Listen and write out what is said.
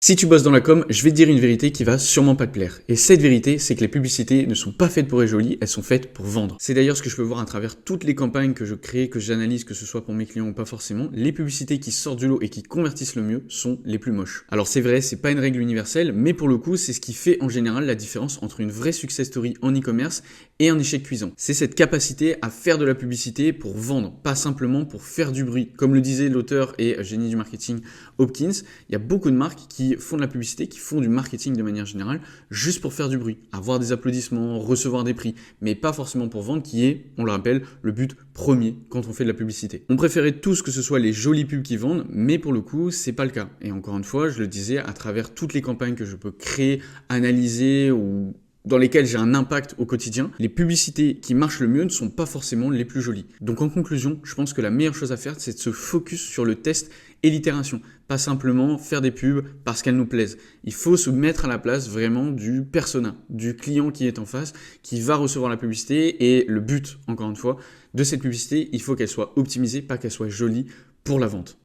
Si tu bosses dans la com, je vais te dire une vérité qui va sûrement pas te plaire. Et cette vérité, c'est que les publicités ne sont pas faites pour être jolies, elles sont faites pour vendre. C'est d'ailleurs ce que je peux voir à travers toutes les campagnes que je crée, que j'analyse, que ce soit pour mes clients ou pas forcément. Les publicités qui sortent du lot et qui convertissent le mieux sont les plus moches. Alors c'est vrai, c'est pas une règle universelle, mais pour le coup, c'est ce qui fait en général la différence entre une vraie success story en e-commerce et un échec cuisant. C'est cette capacité à faire de la publicité pour vendre, pas simplement pour faire du bruit. Comme le disait l'auteur et génie du marketing Hopkins, il y a beaucoup de marques qui font de la publicité, qui font du marketing de manière générale, juste pour faire du bruit, avoir des applaudissements, recevoir des prix, mais pas forcément pour vendre, qui est, on le rappelle, le but premier quand on fait de la publicité. On préférait tous que ce soit les jolies pubs qui vendent, mais pour le coup, c'est pas le cas. Et encore une fois, je le disais, à travers toutes les campagnes que je peux créer, analyser ou dans lesquelles j'ai un impact au quotidien, les publicités qui marchent le mieux ne sont pas forcément les plus jolies. Donc en conclusion, je pense que la meilleure chose à faire, c'est de se focus sur le test et l'itération. Pas simplement faire des pubs parce qu'elles nous plaisent. Il faut se mettre à la place vraiment du persona, du client qui est en face, qui va recevoir la publicité. Et le but, encore une fois, de cette publicité, il faut qu'elle soit optimisée, pas qu'elle soit jolie pour la vente.